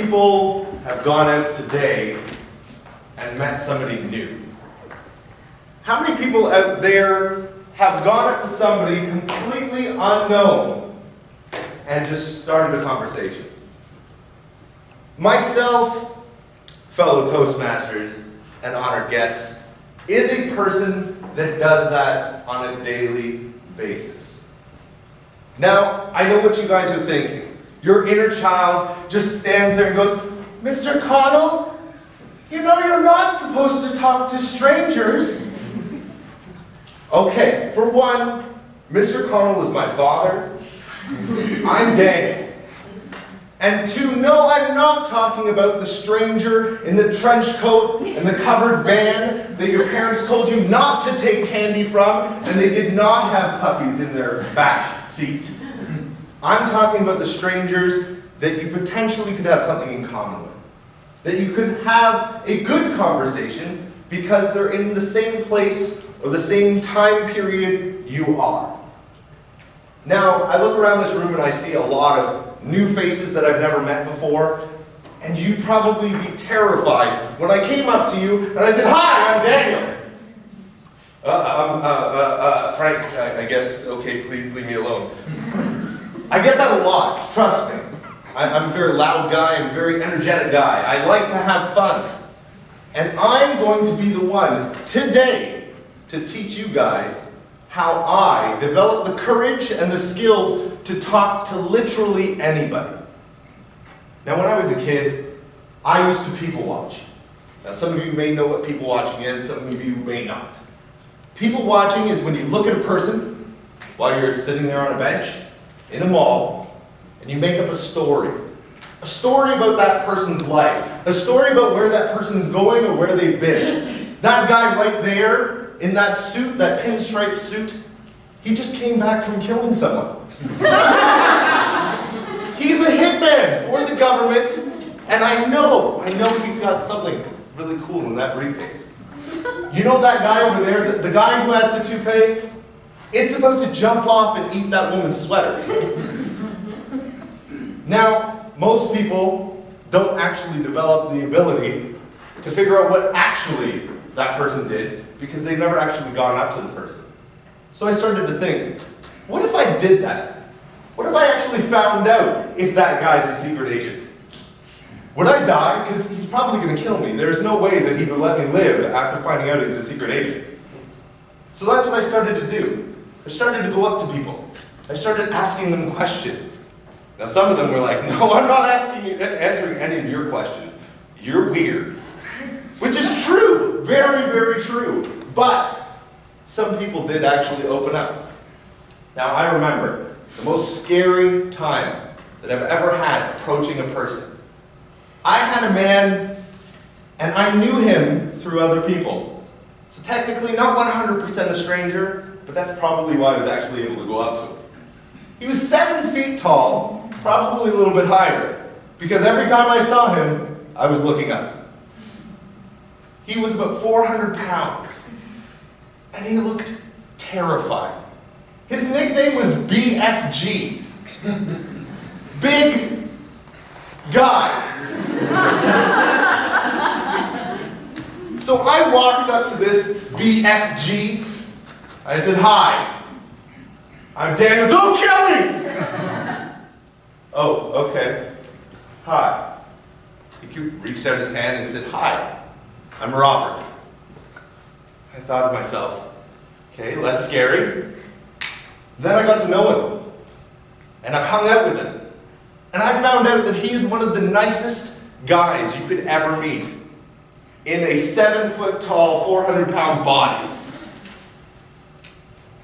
people have gone out today and met somebody new? How many people out there have gone up to somebody completely unknown and just started a conversation? Myself, fellow Toastmasters, and honored guests, is a person that does that on a daily basis. Now, I know what you guys are thinking. Your inner child just stands there and goes, Mr. Connell, you know you're not supposed to talk to strangers. Okay, for one, Mr. Connell is my father. I'm Daniel. And two, no, I'm not talking about the stranger in the trench coat and the covered van that your parents told you not to take candy from, and they did not have puppies in their back seat. I'm talking about the strangers that you potentially could have something in common with. That you could have a good conversation because they're in the same place or the same time period you are. Now, I look around this room and I see a lot of new faces that I've never met before, and you'd probably be terrified when I came up to you and I said, "Hi, I'm Daniel." Frank, I guess, okay, please leave me alone. I get that a lot, trust me. I'm a very loud guy, I'm a very energetic guy. I like to have fun. And I'm going to be the one today to teach you guys how I develop the courage and the skills to talk to literally anybody. Now, when I was a kid, I used to people watch. Now, some of you may know what people watching is, some of you may not. People watching is when you look at a person while you're sitting there on a bench in a mall, and you make up a story. A story about that person's life. A story about where that person's going or where they've been. That guy right there in that suit, that pinstripe suit, he just came back from killing someone. He's a hitman for the government, and I know he's got something really cool in that briefcase. You know that guy over there, the guy who has the toupee? It's about to jump off and eat that woman's sweater. Now, most people don't actually develop the ability to figure out what actually that person did because they've never actually gone up to the person. So I started to think, what if I did that? What if I actually found out if that guy's a secret agent? Would I die? Because he's probably going to kill me. There's no way that he would let me live after finding out he's a secret agent. So that's what I started to do. I started to go up to people. I started asking them questions. Now some of them were like, no, I'm not answering any of your questions. You're weird. Which is true, very, very true. But some people did actually open up. Now I remember the most scary time that I've ever had approaching a person. I had a man, and I knew him through other people. So technically not 100% a stranger, but that's probably why I was actually able to go up to him. He was 7 feet tall, probably a little bit higher, because every time I saw him, I was looking up. He was about 400 pounds, and he looked terrifying. His nickname was BFG. Big Guy. So I walked up to this BFG. I said, "Hi, I'm Daniel." "Don't kill me!" "Oh, okay. Hi." He reached out his hand and said, "Hi, I'm Robert." I thought to myself, okay, less scary. Then I got to know him. And I've hung out with him. And I found out that he is one of the nicest guys you could ever meet in a 7 foot tall, 400 pound body.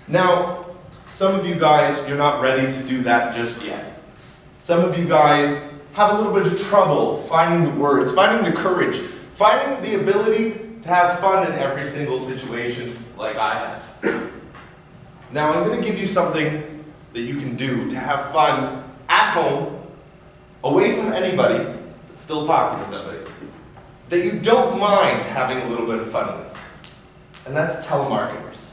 Now, some of you guys, you're not ready to do that just yet. Some of you guys have a little bit of trouble finding the words, finding the courage, finding the ability to have fun in every single situation like I have. Now, I'm going to give you something that you can do to have fun at home, away from anybody, but still talking to somebody, that you don't mind having a little bit of fun with. And that's telemarketers.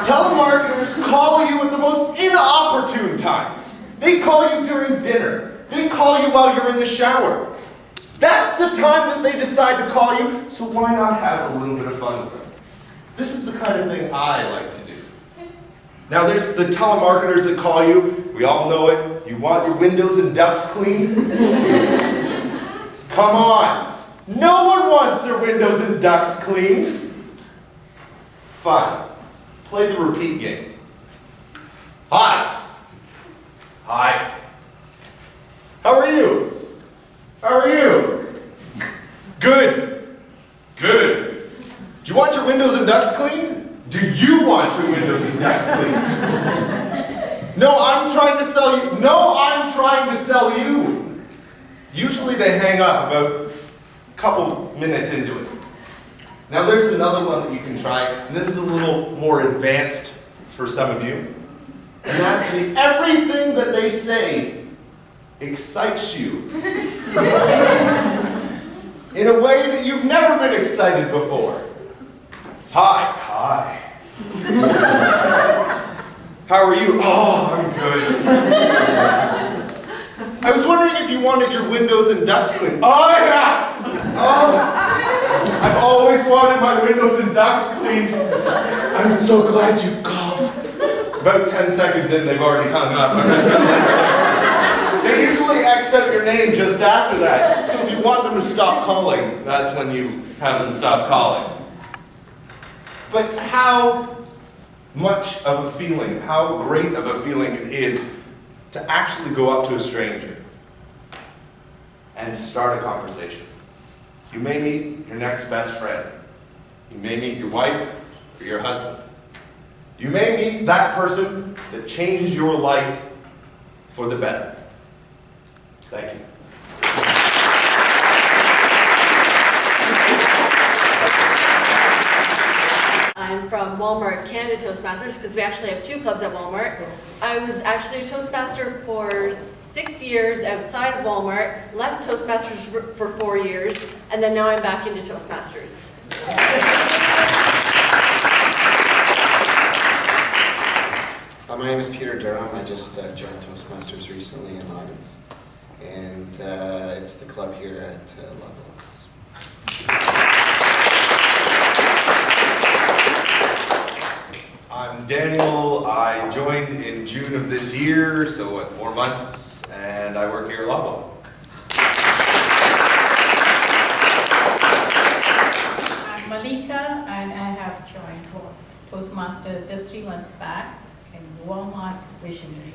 Telemarketers call you at the most inopportune times. They call you during dinner. They call you while you're in the shower. That's the time that they decide to call you, so why not have a little bit of fun with them? This is the kind of thing I like to do. Now there's the telemarketers that call you. We all know it. You want your windows and ducts cleaned? Come on. No one wants their windows and ducts cleaned. Fine. Play the repeat game. Hi. Hi. How are you? How are you? Good. Good. Do you want your windows and ducts cleaned? Do you want your windows and ducts cleaned? No, I'm trying to sell you. No, I'm trying to sell you. Usually they hang up about a couple minutes into it. Now there's another one that you can try, and this is a little more advanced for some of you. And that's everything that they say excites you in a way that you've never been excited before. Hi. Hi. How are you? Oh, I'm good. I was wondering if you wanted your windows and ducts cleaned. Oh, yeah. Oh, I've always wanted my windows and ducts cleaned. I'm so glad you've called. About 10 seconds in, they've already hung up. They usually X out your name just after that. So if you want them to stop calling, that's when you have them stop calling. But how much of a feeling, how great of a feeling it is to actually go up to a stranger and start a conversation. You may meet your next best friend. You may meet your wife or your husband. You may meet that person that changes your life for the better. Thank you. I'm from Walmart Canada Toastmasters because we actually have two clubs at Walmart. I was actually a Toastmaster for 6 years outside of Walmart, left Toastmasters for 4 years, and then now I'm back into Toastmasters. My name is Peter Durham. I just joined Toastmasters recently in August, and it's the club here at Lovelock's. I'm Daniel. I joined in June of this year, so 4 months, and I work here at Lovelock. I'm Malika, and I have joined Toastmasters just 3 months back in Walmart Visionary.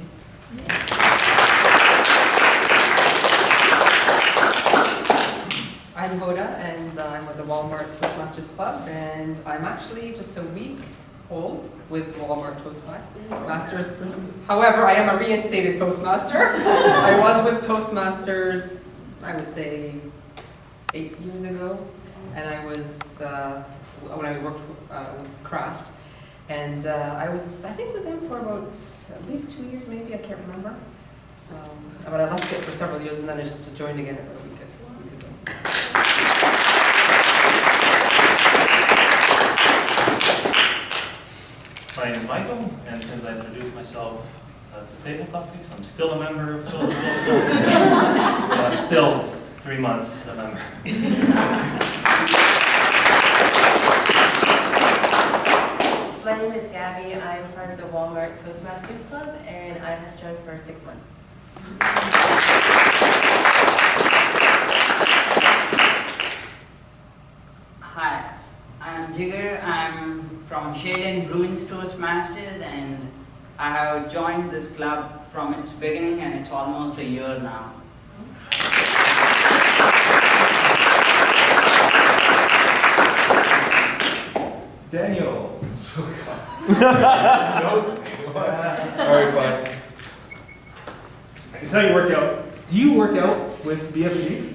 I'm Hoda, and I'm with the Walmart Toastmasters Club, and I'm actually just a week old with Walmart Toastmasters. However, I am a reinstated Toastmaster. I was with Toastmasters, I would say, 8 years ago, and I was, when I worked with Craft, and I was, I think, with them for about at least 2 years, maybe, I can't remember. But I left it for several years, and then I just joined again about a week ago. My name is Michael, and since I introduced myself at the table topics, I'm still a member of Children's Toastmasters, and I'm still 3 months a member. My name is Gabby. I'm part of the Walmart Toastmasters Club, and I have joined for 6 months. Hi, I'm Jigar. I'm from Shade and Bruins Toastmasters, and I have joined this club from its beginning, and it's almost a year now. Daniel. He knows me. Alright, fine. I can tell you work out. Do you work out with BFG?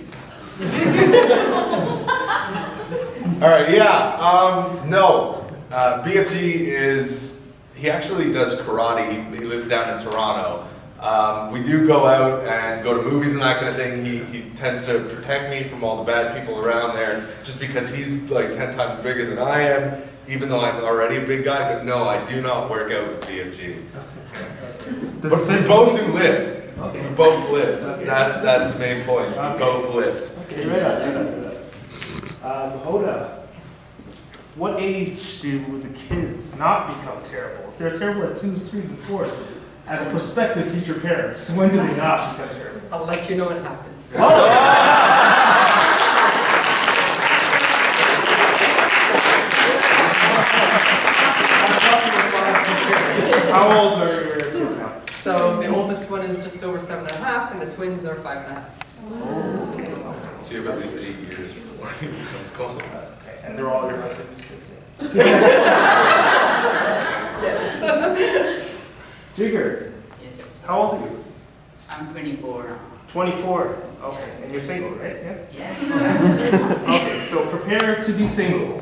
Alright, yeah, no. BFG is, he actually does karate. He lives down in Toronto. We do go out and go to movies and that kind of thing. He tends to protect me from all the bad people around there just because he's like 10 times bigger than I am. even though I'm already a big guy, but no, I do not work out with BFG. But we both do lifts. Okay. We both lift. Okay. That's the main point. We Okay. both lift. Okay, right on. Hoda, what age do the kids not become terrible? If they're terrible at 2s, 3s, and 4s, as prospective future parents, when do they not become terrible? I'll let you know what happens. How old are your kids now? So the oldest one is just over 7.5, and the twins are 5.5. So you have at least 8 years before he becomes close. Okay, and they're all your husband's kids. Yes. Jigger, Yes, how old are you? I'm 24 now. 24. Okay, and you're single, right? Yeah. Yes. Okay, so prepare to be single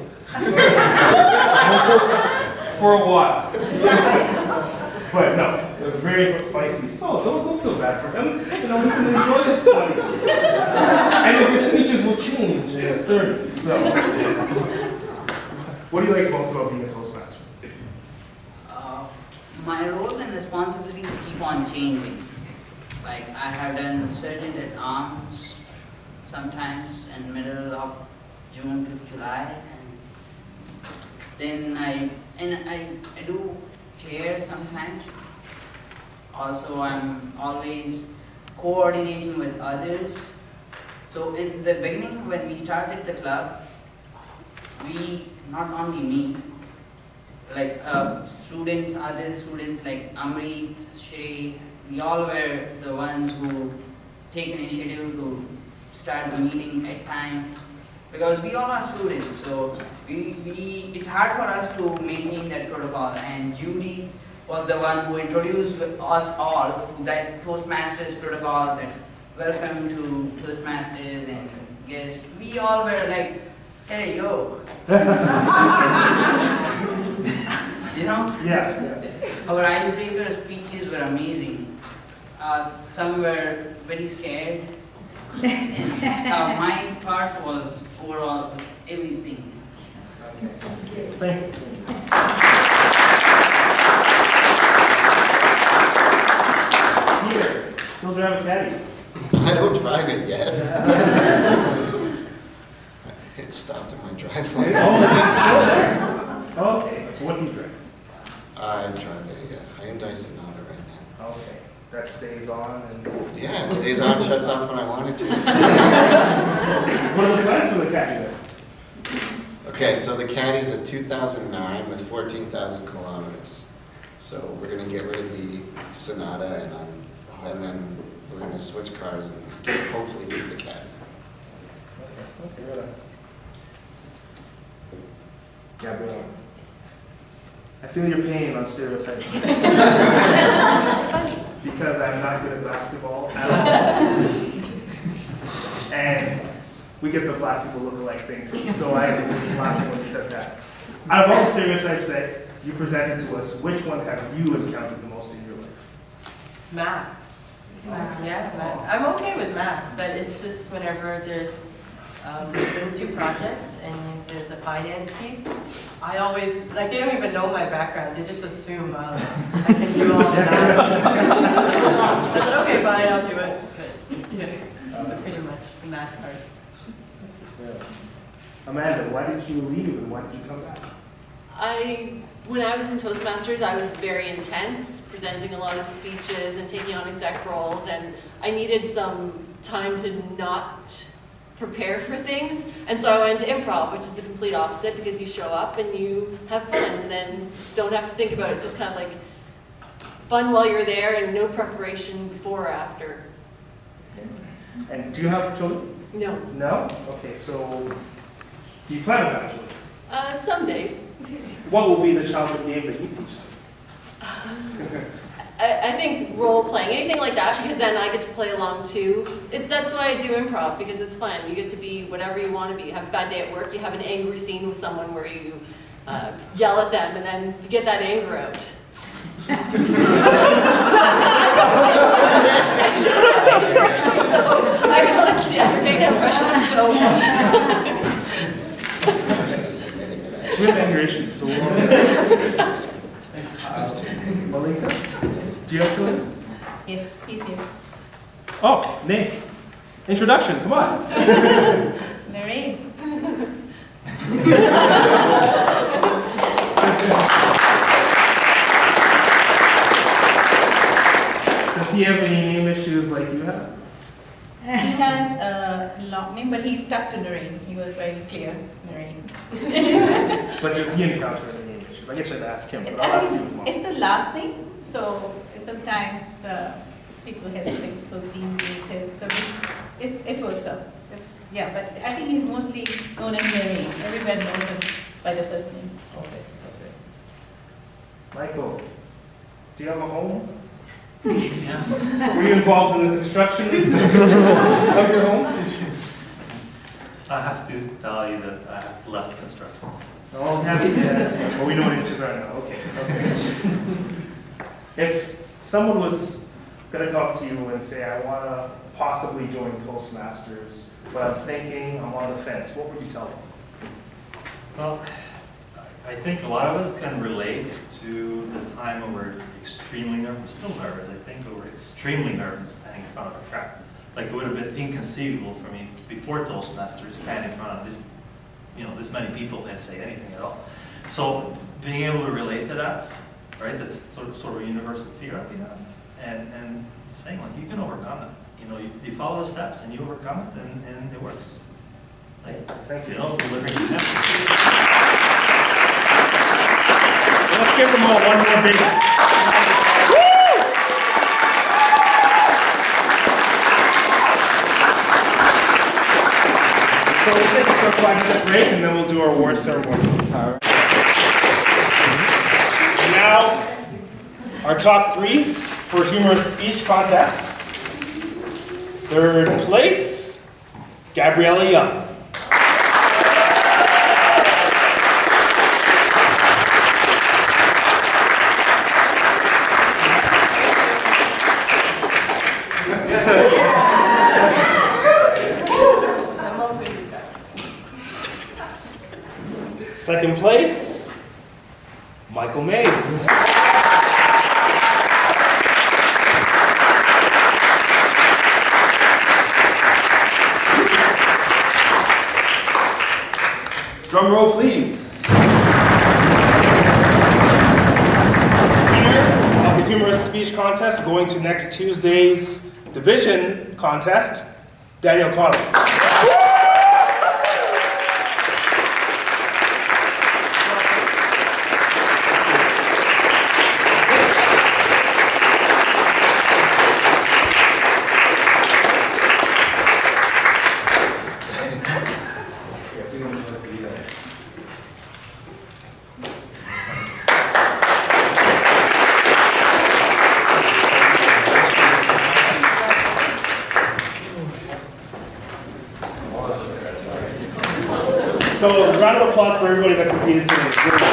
for a while. But no, it was very funny speech. Oh, don't feel bad for him. You know, he can enjoy his 20s. And his speeches will change in his 30s. So, what do you like most about being a Toastmaster? My roles and responsibilities keep on changing. Like I have done sergeant at arms sometimes in middle of June to July, and then I do chair sometimes. Also, I'm always coordinating with others. So in the beginning, when we started the club, we, not only me, like students, other students like Amrit, Shrey, we all were the ones who take initiative to start the meeting at time, because we all are students, so it's hard for us to maintain that protocol. And Judy was the one who introduced us all to that Toastmasters protocol, that welcome to Toastmasters and guests. We all were like, hey, yo. You know? Yeah. Our icebreaker speeches were amazing. Some were very scared. And my part was overall everything. Thank you. Peter, still drive a caddy? I don't drive it yet. It stopped in my driveway. Okay, so what do you drive? I'm driving a Hyundai Sonata right now. Okay, that stays on and... Yeah, it stays on, shuts off when I want it to. What are the plans for the caddy then? Okay, so the Caddy's a 2009 with 14,000 kilometers. So we're gonna get rid of the Sonata and then we're gonna switch cars and hopefully keep the Caddy. Okay, right on. Gabrielle. I feel your pain on stereotypes. Because I'm not good at basketball at all. And we get the black people look alike thing too, so I was laughing when you said that. Out of all the stereotypes that you presented to us, which one have you encountered the most in your life? Math. Yeah, math. I'm okay with math, but it's just whenever there's two projects and there's a finance piece, I always, like, they don't even know my background, they just assume I can do all of that. I said, okay, fine, I'll do it. But yeah, so pretty much the math part. Amanda, why did you leave and why did you come back? When I was in Toastmasters, I was very intense, presenting a lot of speeches and taking on exec roles, and I needed some time to not prepare for things, and so I went to improv, which is the complete opposite, because you show up and you have fun and then don't have to think about it. It's just kind of like fun while you're there and no preparation before or after. And do you have children? No. No? Okay, so do you plan on having children? Someday. What will be the childhood game that you teach them? I think role playing, anything like that, because then I get to play along too. That's why I do improv, because it's fun. You get to be whatever you want to be. You have a bad day at work, you have an angry scene with someone where you yell at them and then you get that anger out. I can't make that impression, so. We have anger issues, so we'll... Malika, do you have to? Yes, he's here. Oh, name. Introduction, come on. Lorraine. Does he have any name issues like you have? He has a long name, but he's stuck to Lorraine. He was very clear, Lorraine. But does he encounter any name issues? I guess I should ask him, but I'll ask you as well. It's the last name, so sometimes people hesitate, so it's deviated. So it works out. Yeah, but I think he's mostly known as Lorraine. Everybody knows him by the first name. Okay. Michael, do you have a home? Yeah. Were you involved in the construction of your home? I have to tell you that I have left construction. Oh, yes. Well, we know what inches are now. Okay. If someone was going to come to you and say, I want to possibly join Toastmasters, but I'm thinking, I'm on the fence, what would you tell them? Well, I think a lot of us can relate to the time when we're extremely nervous. We're still nervous, I think, but we're extremely nervous standing in front of a crowd. Like it would have been inconceivable for me before Toastmasters to stand in front of this many people and say anything at all. So being able to relate to that, right? That's sort of a universal fear that we have, and saying like you can overcome it. You follow the steps and you overcome it, and it works. Like, Thank you. Delivering steps. Let's give them all one more big. So we'll take a quick 5-minute break and then we'll do our award ceremony. And now, our top 3 for humorous speech contest. 3rd place, Gabriella Young. Second place, Michael Mays. Drum roll, please. Winner of the humorous speech contest going to next Tuesday's division contest, Daniel Connolly. So, a round of applause for everybody that competed today.